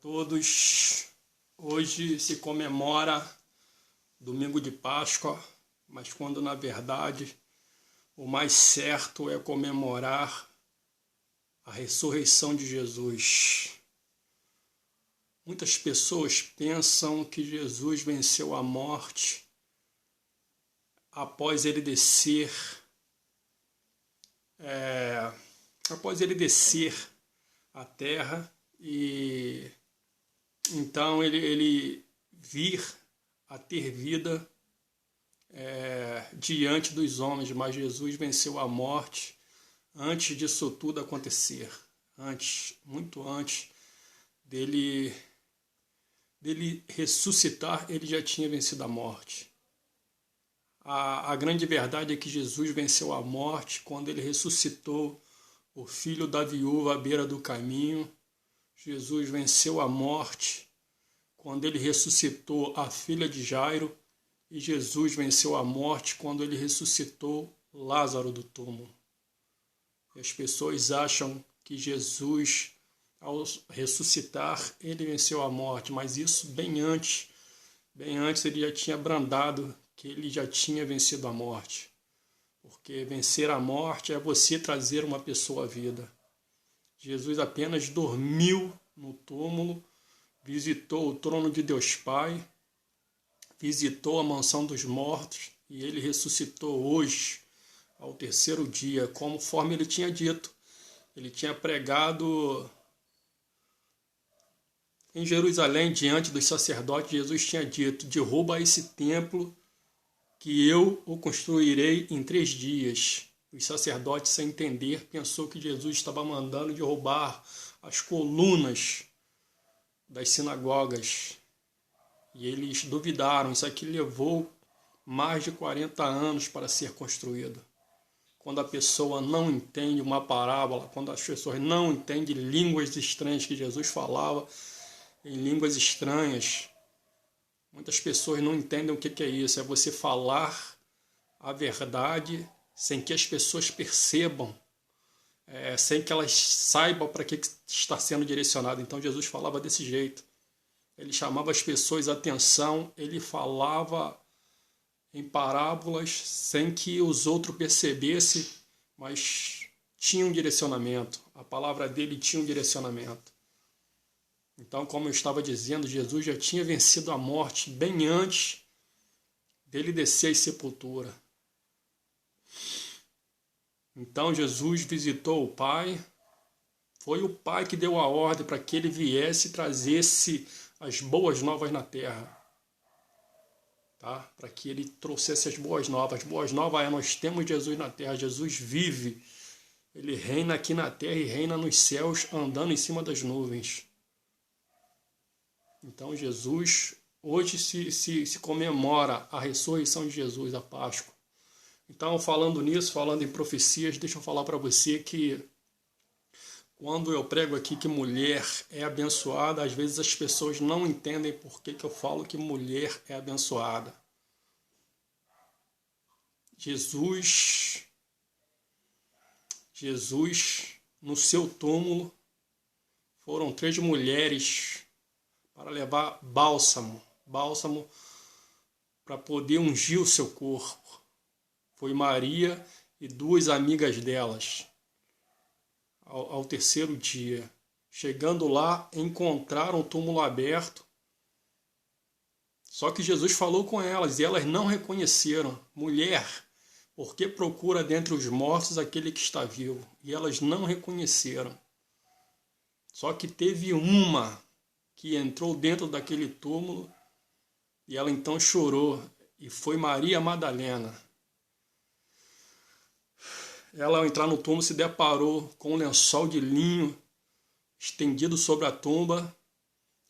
Todos, hoje se comemora domingo de Páscoa, mas quando na verdade o mais certo é comemorar a ressurreição de Jesus. Muitas pessoas pensam que Jesus venceu a morte após ele descer à terra e então ele vir a ter vida diante dos homens, mas Jesus venceu a morte antes disso tudo acontecer, muito antes dele ressuscitar, ele já tinha vencido a morte. A grande verdade é que Jesus venceu a morte quando ele ressuscitou o filho da viúva à beira do caminho. Jesus venceu a morte quando ele ressuscitou a filha de Jairo, e Jesus venceu a morte quando ele ressuscitou Lázaro do túmulo. E as pessoas acham que Jesus, ao ressuscitar, ele venceu a morte, mas isso bem antes ele já tinha brandado que ele já tinha vencido a morte. Porque vencer a morte é você trazer uma pessoa à vida. Jesus apenas dormiu no túmulo, visitou o trono de Deus Pai, visitou a mansão dos mortos e ele ressuscitou hoje, ao terceiro dia, conforme ele tinha dito. Ele tinha pregado em Jerusalém, diante dos sacerdotes. Jesus tinha dito: derruba esse templo que eu o construirei em 3 dias. Os sacerdotes, sem entender, pensou que Jesus estava mandando derrubar as colunas das sinagogas. E eles duvidaram. Isso aqui levou mais de 40 anos para ser construído. Quando a pessoa não entende uma parábola, quando as pessoas não entendem línguas estranhas, que Jesus falava em línguas estranhas, muitas pessoas não entendem o que é isso. É você falar a verdade sem que as pessoas percebam, sem que elas saibam para que está sendo direcionado. Então Jesus falava desse jeito. Ele chamava as pessoas a atenção, ele falava em parábolas sem que os outros percebessem, mas tinha um direcionamento. A palavra dele tinha um direcionamento. Então, como eu estava dizendo, Jesus já tinha vencido a morte bem antes dele descer à sepultura. Então, Jesus visitou o Pai. Foi o Pai que deu a ordem para que ele viesse e trazesse as boas novas na terra. Tá? Para que ele trouxesse as boas novas. As boas novas é: nós temos Jesus na terra. Jesus vive. Ele reina aqui na terra e reina nos céus, andando em cima das nuvens. Então Jesus, hoje se comemora a ressurreição de Jesus, a Páscoa. Então, falando nisso, falando em profecias, deixa eu falar para você que quando eu prego aqui que mulher é abençoada, às vezes as pessoas não entendem por que eu falo que mulher é abençoada. Jesus, no seu túmulo, foram 3 mulheres para levar bálsamo para poder ungir o seu corpo. Foi Maria e 2 amigas delas. Ao terceiro dia, chegando lá, encontraram o túmulo aberto. Só que Jesus falou com elas e elas não reconheceram. Mulher, por que procura dentre os mortos aquele que está vivo? E elas não reconheceram. Só que teve uma que entrou dentro daquele túmulo e ela então chorou, e foi Maria Madalena. Ela, ao entrar no túmulo, se deparou com um lençol de linho estendido sobre a tumba,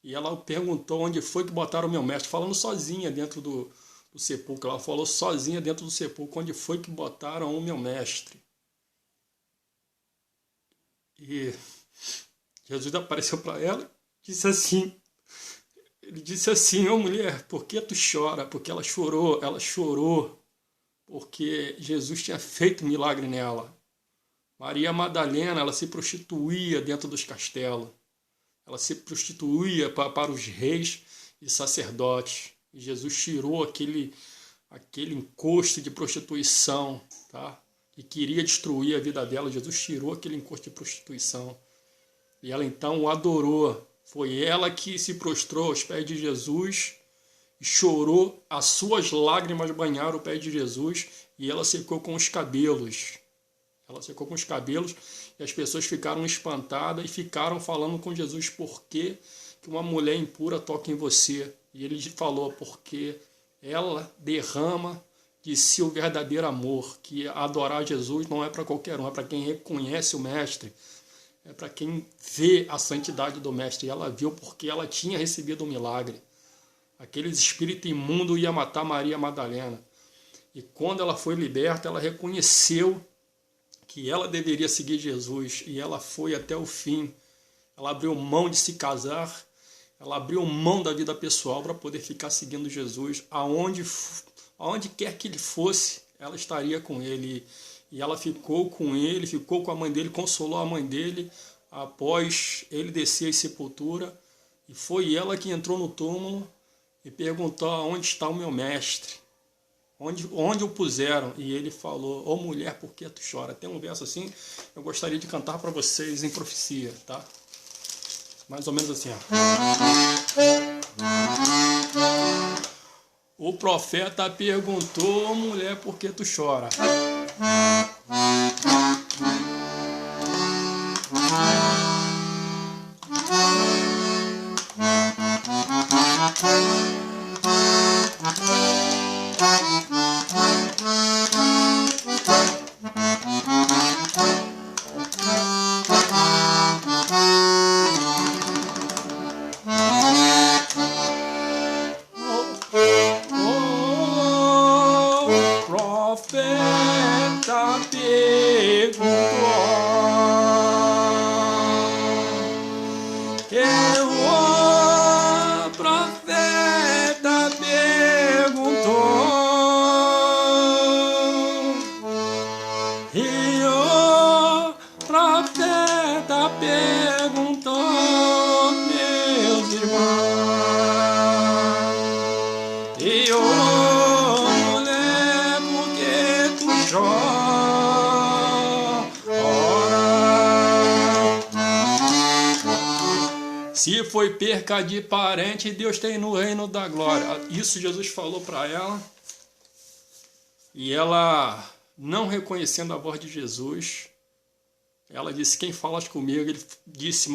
e ela perguntou: onde foi que botaram o meu mestre? Falando sozinha dentro do sepulcro. Ela falou sozinha dentro do sepulcro: onde foi que botaram o meu mestre? E Jesus apareceu para ela e disse assim: ele disse assim: ô mulher, por que tu chora? Porque ela chorou porque Jesus tinha feito milagre nela. Maria Madalena, ela se prostituía dentro dos castelos. ela se prostituía para os reis e sacerdotes. E Jesus tirou aquele encosto de prostituição, tá? Que queria destruir a vida dela. Jesus tirou aquele encosto de prostituição. E ela então o adorou. Foi ela que se prostrou aos pés de Jesus e chorou. As suas lágrimas banharam o pé de Jesus e ela secou com os cabelos. Ela secou com os cabelos e as pessoas ficaram espantadas e ficaram falando com Jesus: por que uma mulher impura toca em você? E ele falou: porque ela derrama de si o verdadeiro amor, que adorar Jesus não é para qualquer um, é para quem reconhece o Mestre, é para quem vê a santidade do Mestre. E ela viu porque ela tinha recebido um milagre. Aqueles espíritos imundos iam matar Maria Madalena. E quando ela foi liberta, ela reconheceu que ela deveria seguir Jesus, e ela foi até o fim. Ela abriu mão de se casar, ela abriu mão da vida pessoal para poder ficar seguindo Jesus. Aonde quer que ele fosse, ela estaria com ele. E ela ficou com ele, ficou com a mãe dele, consolou a mãe dele após ele descer a sepultura. E foi ela que entrou no túmulo e perguntou: onde está o meu mestre? Onde o puseram? E ele falou: ó mulher, por que tu chora? Tem um verso assim, eu gostaria de cantar para vocês em profecia, tá? Mais ou menos assim, ó. O profeta perguntou: ó mulher, por que tu chora? Se foi perca de parente, Deus tem no reino da glória. Isso Jesus falou para ela. E ela, não reconhecendo a voz de Jesus, ela disse: quem falas comigo? Ele disse: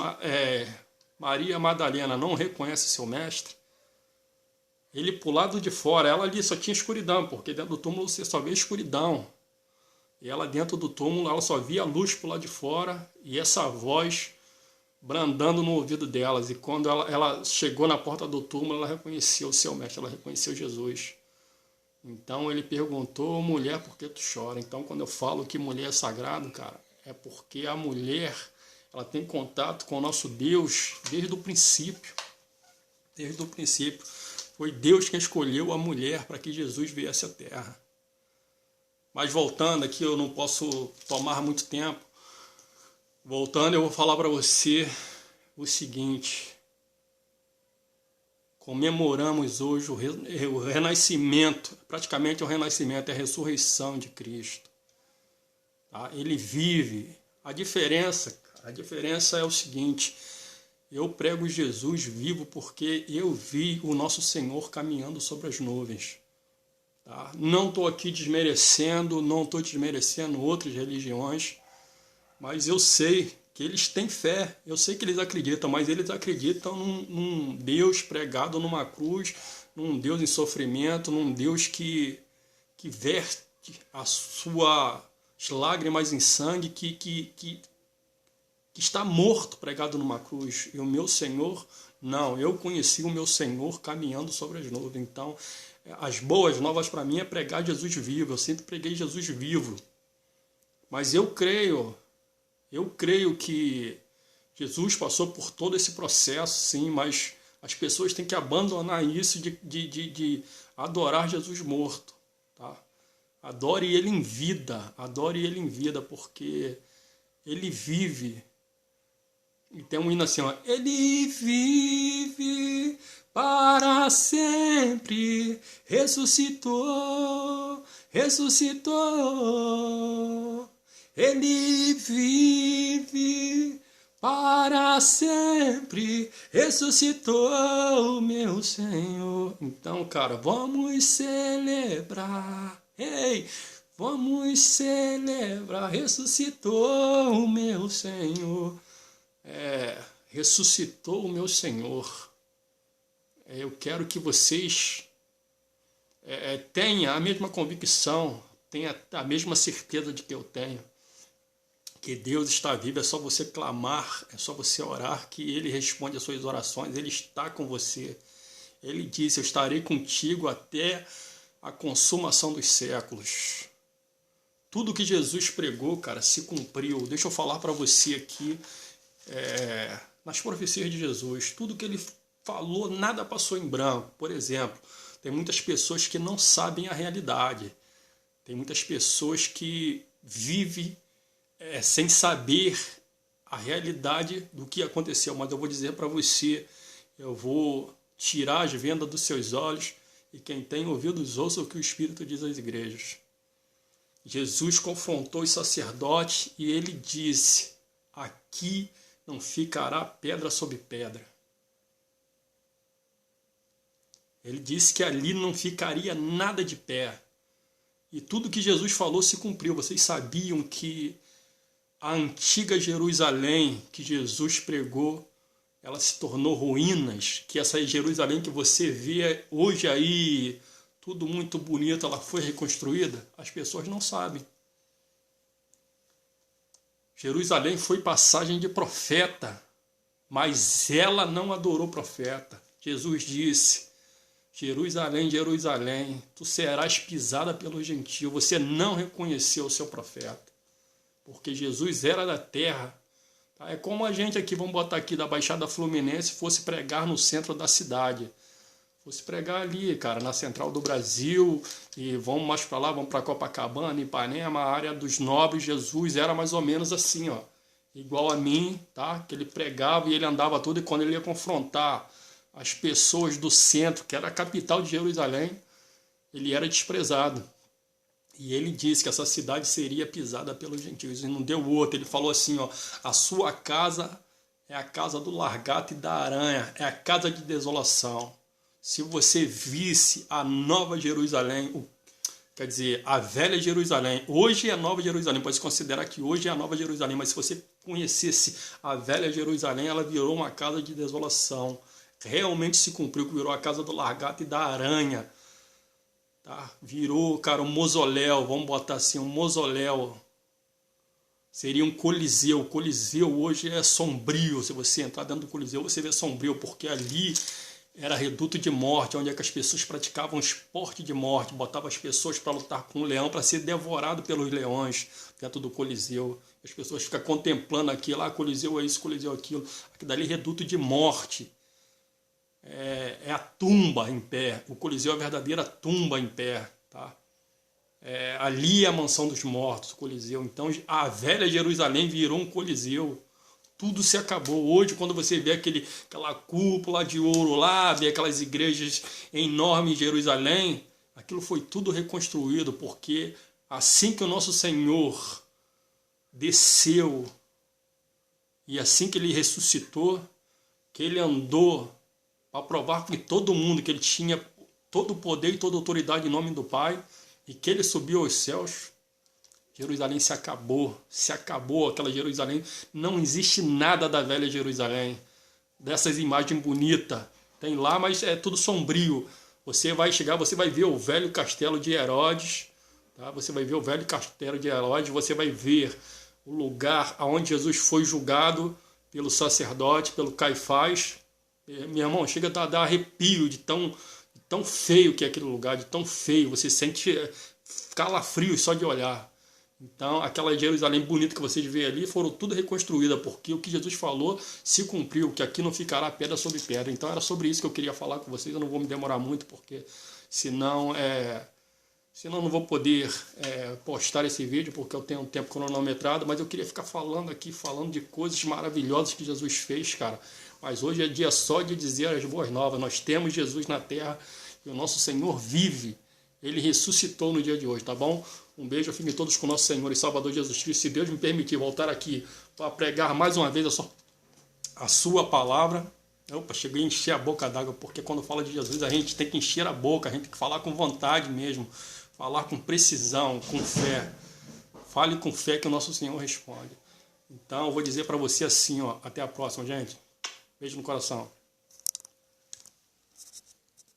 Maria Madalena, não reconhece seu mestre? Ele pro lado de fora, ela ali só tinha escuridão, porque dentro do túmulo você só vê escuridão. E ela dentro do túmulo, ela só via a luz pro lado de fora e essa voz brandando no ouvido delas. E quando ela chegou na porta do túmulo, ela reconheceu o seu mestre, ela reconheceu Jesus. Então ele perguntou: mulher, por que tu chora? Então quando eu falo que mulher é sagrado, cara, é porque a mulher, ela tem contato com o nosso Deus desde o princípio. Desde o princípio. Foi Deus quem escolheu a mulher para que Jesus viesse à Terra. Mas voltando aqui, eu não posso tomar muito tempo. Voltando, eu vou falar para você o seguinte: comemoramos hoje o renascimento, praticamente o renascimento, é a ressurreição de Cristo. Tá? Ele vive. A diferença é o seguinte: eu prego Jesus vivo porque eu vi o nosso Senhor caminhando sobre as nuvens. Tá? Não estou aqui desmerecendo, não estou desmerecendo outras religiões, mas eu sei que eles têm fé, eu sei que eles acreditam, mas eles acreditam num Deus pregado numa cruz, num Deus em sofrimento, num Deus que verte as suas lágrimas em sangue, que está morto pregado numa cruz. E o meu Senhor, não, eu conheci o meu Senhor caminhando sobre as nuvens. Então, as boas novas para mim é pregar Jesus vivo, eu sempre preguei Jesus vivo. Mas eu creio que Jesus passou por todo esse processo, sim, mas as pessoas têm que abandonar isso de adorar Jesus morto. Tá? Adore Ele em vida, porque Ele vive E tem um hino assim, ó. Ele vive para sempre, ressuscitou, ressuscitou. Ele vive para sempre, ressuscitou, meu Senhor. Então, cara, vamos celebrar. Ei, vamos celebrar. Ressuscitou o meu Senhor. Ressuscitou o meu Senhor. Eu quero que vocês tenham a mesma convicção, tenham a mesma certeza de que eu tenho. Que Deus está vivo, é só você clamar, é só você orar, que Ele responde às suas orações, Ele está com você. Ele disse, eu estarei contigo até a consumação dos séculos. Tudo que Jesus pregou, cara, se cumpriu. Deixa eu falar para você aqui, nas profecias de Jesus, tudo que Ele falou, nada passou em branco. Por exemplo, tem muitas pessoas que não sabem a realidade. Tem muitas pessoas que vivem sem saber a realidade do que aconteceu. Mas eu vou dizer para você, eu vou tirar as vendas dos seus olhos, e quem tem ouvidos ouça o que o Espírito diz às igrejas. Jesus confrontou os sacerdotes e ele disse, aqui não ficará pedra sobre pedra. Ele disse que ali não ficaria nada de pé. E tudo que Jesus falou se cumpriu. Vocês sabiam que a antiga Jerusalém que Jesus pregou, ela se tornou ruínas, que essa Jerusalém que você vê hoje aí, tudo muito bonito, ela foi reconstruída? As pessoas não sabem. Jerusalém foi passagem de profeta, mas ela não adorou profeta. Jesus disse, Jerusalém, Jerusalém, tu serás pisada pelo gentio. Você não reconheceu o seu profeta, porque Jesus era da terra. É como a gente aqui, vamos botar aqui da Baixada Fluminense, fosse pregar no centro da cidade. Fosse pregar ali, cara, na central do Brasil, e vamos mais para lá, vamos para Copacabana, Ipanema, a área dos nobres. Jesus era mais ou menos assim, ó, igual a mim, tá? Que ele pregava e ele andava tudo, e quando ele ia confrontar as pessoas do centro, que era a capital de Jerusalém, ele era desprezado. E ele disse que essa cidade seria pisada pelos gentios, e não deu outro. Ele falou assim, ó, a sua casa é a casa do largato e da aranha, é a casa de desolação. Se você visse a nova Jerusalém, quer dizer, a velha Jerusalém, hoje é a nova Jerusalém, pode se considerar que hoje é a nova Jerusalém, mas se você conhecesse a velha Jerusalém, ela virou uma casa de desolação. Realmente se cumpriu, que virou a casa do largato e da aranha. Tá? Virou, cara, um mausoléu, vamos botar assim, um mausoléu. Seria um coliseu. O coliseu hoje é sombrio. Se você entrar dentro do coliseu, você vê sombrio, porque ali era reduto de morte, onde é que as pessoas praticavam esporte de morte, botavam as pessoas para lutar com o leão, para ser devorado pelos leões dentro do coliseu. As pessoas ficam contemplando aquilo, coliseu é isso, coliseu é aquilo. Aquilo dali é reduto de morte. É a tumba em pé. O coliseu é a verdadeira tumba em pé, tá? Ali é a mansão dos mortos, o coliseu. Então a velha Jerusalém virou um coliseu. Tudo se acabou. Hoje, quando você vê aquela cúpula de ouro lá, vê aquelas igrejas enormes em Jerusalém, aquilo foi tudo reconstruído, porque assim que o nosso Senhor desceu e assim que ele ressuscitou, que ele andou para provar para todo mundo que ele tinha todo o poder e toda a autoridade em nome do Pai, e que ele subiu aos céus, Jerusalém se acabou aquela Jerusalém, não existe nada da velha Jerusalém, dessas imagens bonitas, tem lá, mas é tudo sombrio. Você vai chegar, você vai ver o velho castelo de Herodes, tá? Você vai ver o velho castelo de Herodes, você vai ver o lugar onde Jesus foi julgado pelo sacerdote, pelo Caifás. Meu irmão, chega a dar arrepio de tão feio que é aquele lugar, de tão feio, você sente calafrios só de olhar. Então, aquela Jerusalém bonita que vocês veem ali, foram tudo reconstruída, porque o que Jesus falou se cumpriu, que aqui não ficará pedra sobre pedra. Então, era sobre isso que eu queria falar com vocês. Eu não vou me demorar muito, porque senão Senão não vou poder postar esse vídeo, porque eu tenho um tempo cronometrado, mas eu queria ficar falando aqui, falando de coisas maravilhosas que Jesus fez, cara. Mas hoje é dia só de dizer as boas novas. Nós temos Jesus na terra e o nosso Senhor vive. Ele ressuscitou no dia de hoje, tá bom? Um beijo, fiquem todos com o nosso Senhor e Salvador Jesus Cristo. Se Deus me permitir voltar aqui para pregar mais uma vez a sua palavra. Opa, cheguei a encher a boca d'água, porque quando fala de Jesus a gente tem que encher a boca, a gente tem que falar com vontade mesmo, falar com precisão, com fé. Fale com fé que o nosso Senhor responde. Então eu vou dizer para você assim, ó, até a próxima, gente. Beijo no coração.